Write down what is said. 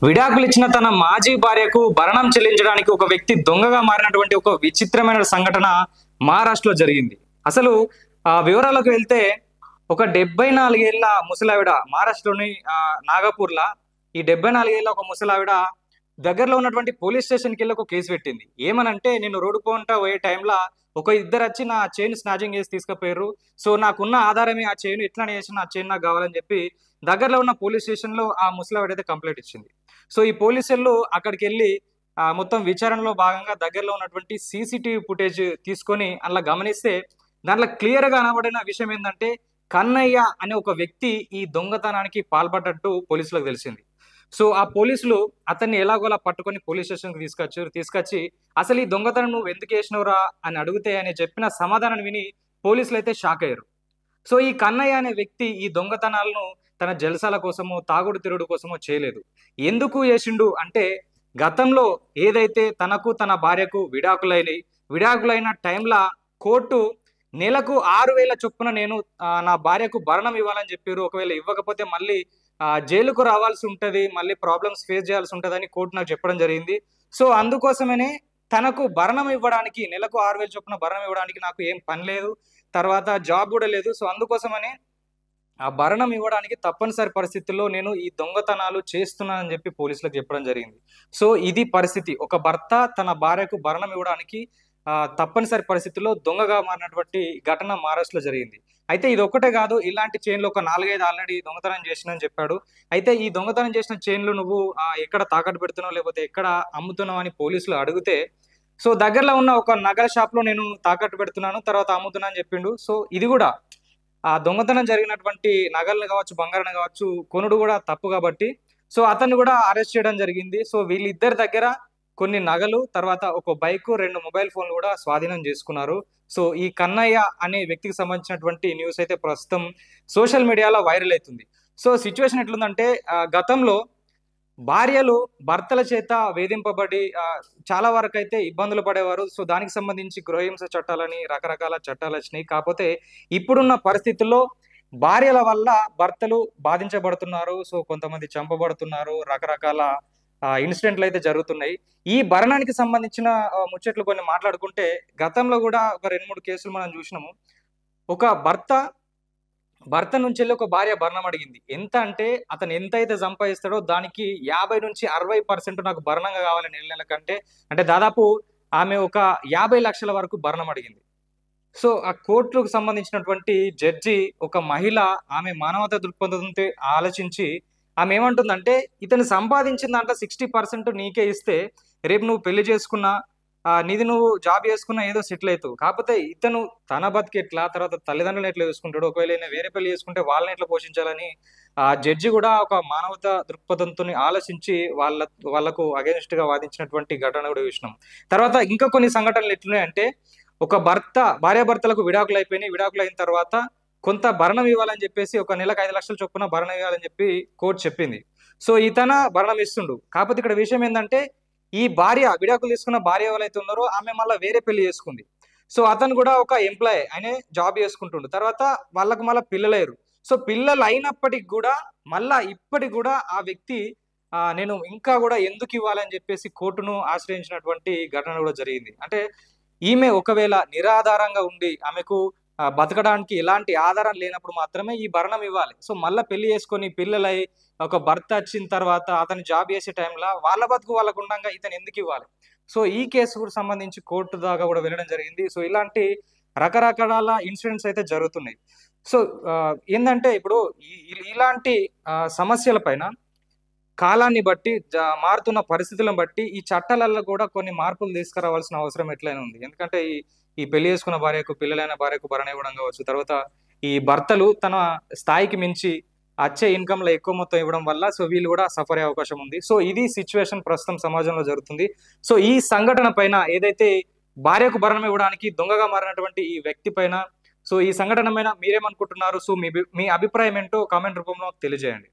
విడాకులు ఇచ్చిన తన మాజీ భార్యకు భరణం చెల్లించడానికి ఒక వ్యక్తి దొంగగా మారినటువంటి ఒక విచిత్రమైన సంఘటన మహారాష్ట్రలో జరిగింది. అసలు ఆ వివరాలకు వెళ్తే ఒక 74 ఏళ్ల ముసలావిడ మహారాష్ట్రలోని నాగపూర్‌ల ఈ 74 ఏళ్ల ఒక ముసలావిడ దగ్గరలో ఉన్నటువంటి పోలీస్ స్టేషన్‌కి వెళ్లి ఒక కేసు పెట్టింది. ఏమనంటే నేను రోడ్డు పొంట పోయే టైంలో ఒక ఇద్దరొచ్చి నా చైన్ స్నాచింగ్ చేసి తీసుకుపోయారు. సో నాకున్న ఆధారమే ఆ చైన్ ఎట్లనే చేసి నా చైన్ నాకు కావాలని చెప్పి దగ్గరలో ఉన్న పోలీస్ స్టేషన్‌లో ఆ ముసలావిడ అయితే కంప్లెయింట్ ఇచ్చింది. సో ఈ పోలీసులు అక్కడికెళ్ళి మొత్తం విచారణలో భాగంగా దగ్గరలో ఉన్నటువంటి సీసీటీవీ ఫుటేజ్ తీసుకొని అందులో గమనిస్తే దాంట్లో క్లియర్‌గా కనబడిన విషయం ఏందంటే కన్నయ్య అనే ఒక వ్యక్తి ఈ దొంగతనానికి పాల్పడ్డట్టు పోలీసులకు తెలిసింది. సో ఆ పోలీసులు అతన్ని ఎలాగోలా పట్టుకొని పోలీస్ స్టేషన్‌కి తీసుకొచ్చారు. తీసుకొచ్చి అసలు ఈ దొంగతనం నువ్వు ఎందుకు చేసినవురా అని అడిగితే ఆయన చెప్పిన సమాధానం విని పోలీసులైతే షాక్ అయ్యారు. సో ఈ కన్నయ్య అనే వ్యక్తి ఈ దొంగతనాలను తన జల్సాల కోసమో, తాగుడు తిరుగుడు కోసమో చేయలేదు. ఎందుకు చేసిండు అంటే గతంలో ఏదైతే తనకు, తన భార్యకు విడాకులైన టైంలా కోర్టు నెలకు 6,000 చొప్పున నేను నా భార్యకు భరణం ఇవ్వాలని చెప్పిర్రు. ఒకవేళ ఇవ్వకపోతే మళ్ళీ జైలుకు రావాల్సి ఉంటది. మళ్ళీ ప్రాబ్లమ్స్ ఫేస్ చేయాల్సి ఉంటదని కోర్టు నాకు చెప్పడం జరిగింది. సో అందుకోసమనే తనకు భరణం ఇవ్వడానికి నెలకు 6,000 చొప్పున భరణం ఇవ్వడానికి నాకు ఏం పని లేదు. తర్వాత జాబ్ కూడా లేదు. సో అందుకోసమనే ఆ భరణం ఇవ్వడానికి తప్పనిసరి పరిస్థితుల్లో నేను ఈ దొంగతనాలు చేస్తున్నానని చెప్పి పోలీసులకు చెప్పడం జరిగింది. సో ఇది పరిస్థితి. ఒక భర్త తన భార్యకు భరణం ఇవ్వడానికి తప్పనిసరి పరిస్థితుల్లో దొంగగా మారినటువంటి ఘటన మహారాష్ట్రలో జరిగింది. అయితే ఇదొక్కటే కాదు, ఇలాంటి చైన్‌లు ఒక 4, 5 ఆల్రెడీ దొంగతనం చేసినని చెప్పాడు. అయితే ఈ దొంగతనం చేసిన చైన్‌లు నువ్వు ఎక్కడ తాకట్టు పెడుతున్నావు లేకపోతే ఎక్కడ అమ్ముతున్నావు అని పోలీసులు అడిగితే, సో దగ్గరలో ఉన్న ఒక నగల షాప్‌లో నేను తాకట్టు పెడుతున్నాను, తర్వాత అమ్ముతున్నా అని చెప్పిండు. సో ఇది కూడా ఆ దొంగతనం జరిగినటువంటి నగలను కావచ్చు, బంగారాన్ని కావచ్చు కొనుడు కూడా తప్పు కాబట్టి సో అతన్ని కూడా అరెస్ట్ చేయడం జరిగింది. సో వీళ్ళిద్దరి దగ్గర కొన్ని నగలు, తర్వాత ఒక బైకు, 2 మొబైల్ ఫోన్‌లు కూడా స్వాధీనం చేసుకున్నారు. సో ఈ కన్నయ్య అనే వ్యక్తికి సంబంధించినటువంటి న్యూస్ అయితే ప్రస్తుతం సోషల్ మీడియాలో వైరల్ అవుతుంది. సో సిట్యుయేషన్ ఎట్లుందంటే గతంలో భార్యలు భర్తల చేత వేధింపబడి చాలా వరకైతే ఇబ్బందులు పడేవారు. సో దానికి సంబంధించి గృహహింస చట్టాలని రకరకాల చట్టాలొచ్చినాయి. కాపోతే ఇప్పుడున్న పరిస్థితుల్లో భార్యల వల్ల భర్తలు బాధించబడుతున్నారు. సో కొంతమంది చంపబడుతున్నారు. రకరకాల ఇన్సిడెంట్‌లయితే జరుగుతున్నాయి. ఈ భరణానికి సంబంధించిన ముచ్చట్లు కొన్ని మాట్లాడుకుంటే గతంలో గూడా ఒక 2, 3 కేసులు మనం జూసినాము. ఒక భర్త నుంచెల్లి ఒక భార్య భరణం అడిగింది. ఎంత అంటే అతను ఎంతైతే సంపాదిస్తాడో దానికి 50-60% నాకు భరణంగా కావాలి నెల నెలకంటే. అంటే దాదాపు ఆమె ఒక 50 లక్షల వరకు భరణం అడిగింది. సో ఆ కోర్టుకు సంబంధించినటువంటి జడ్జి ఒక మహిళ ఆమె మానవతా దృక్పథంతో ఆలోచించి ఆమె ఏమంటుందంటే ఇతను సంపాదించిన దాంట్లో 60% నీకే ఇస్తే రేపు నువ్వు పెళ్లి చేసుకున్నా నీది నువ్వు జాబ్ చేసుకున్నా ఏదో సెటిల్ అవుతావు. కాకపోతే ఇతను తన బతికెట్లా, తర్వాత తల్లిదండ్రులను ఎట్లా చూసుకుంటాడు, ఒకవేళ ఈయన వేరే పెళ్లి చేసుకుంటే వాళ్ళని ఎట్లా పోషించాలని జడ్జి కూడా ఒక మానవతా దృక్పథంతోని ఆలోచించి వాళ్ళకు అగెన్స్ట్ గా వాదించినటువంటి ఘటన కూడా చూసినాం. తర్వాత ఇంకా కొన్ని సంఘటనలు ఎట్లున్నాయంటే ఒక భార్యాభర్తలకు విడాకులు అయిపోయినాయి. విడాకులు అయిన తర్వాత కొంత భరణం ఇవ్వాలని చెప్పేసి ఒక నెలకు 5 లక్షల చొప్పున భరణం ఇవ్వాలని చెప్పి కోర్టు చెప్పింది. సో ఇతన భరణం ఇస్తుండు. కాకపోతే ఇక్కడ విషయం ఏంటంటే ఈ విడాకులు తీసుకున్న భార్య ఎవరైతే ఉన్నారో ఆమె మళ్ళీ వేరే పెళ్లి చేసుకుంది. సో అతను కూడా ఒక ఎంప్లాయ్, ఆయనే జాబ్ చేసుకుంటుండు. తర్వాత వాళ్ళకు మళ్ళీ పిల్లలయ్యారు. సో పిల్లలు అయినప్పటికి కూడా మళ్ళా ఇప్పటికి కూడా ఆ వ్యక్తి నేను ఇంకా కూడా ఎందుకు ఇవ్వాలని చెప్పేసి కోర్టును ఆశ్రయించినటువంటి ఘటన కూడా జరిగింది. అంటే ఈమె ఒకవేళ నిరాధారంగా ఉండి ఆమెకు బతకడానికి ఎలాంటి ఆధారం లేనప్పుడు మాత్రమే ఈ భరణం ఇవ్వాలి. సో మళ్ళా పెళ్లి చేసుకొని పిల్లలై ఒక భర్త వచ్చిన తర్వాత అతను జాబ్ చేసే టైంలో వాళ్ళ బతుకు వాళ్ళకు ఉండంగా ఇతను ఎందుకు ఇవ్వాలి? సో ఈ కేసు కూడా సంబంధించి కోర్టు దాకా కూడా వెళ్ళడం జరిగింది. సో ఇలాంటి రకరకాల ఇన్సిడెంట్స్ అయితే జరుగుతున్నాయి. సో ఏందంటే ఇప్పుడు ఇలాంటి సమస్యల పైన కాలాన్ని బట్టి మారుతున్న పరిస్థితులను బట్టి ఈ చట్టాలలో కూడా కొన్ని మార్పులు తీసుకురావాల్సిన అవసరం ఎట్లయినా ఉంది. ఎందుకంటే ఈ పెళ్లి చేసుకున్న భార్యకు, పిల్లలైన భార్యకు భరణం ఇవ్వడం కావచ్చు, తర్వాత ఈ భర్తలు తన స్థాయికి మించి వచ్చే ఇన్కమ్ లో ఎక్కువ మొత్తం ఇవ్వడం వల్ల సో వీళ్ళు కూడా సఫర్ అయ్యే అవకాశం ఉంది. సో ఇది సిచ్యువేషన్ ప్రస్తుతం సమాజంలో జరుగుతుంది. సో ఈ సంఘటన పైన ఏదైతే భార్యకు భరణం ఇవ్వడానికి దొంగగా మారినటువంటి ఈ వ్యక్తి పైన సో ఈ సంఘటన పైన మీరేమనుకుంటున్నారు? సో మీ అభిప్రాయం ఏంటో కామెంట్ రూపంలో తెలియజేయండి.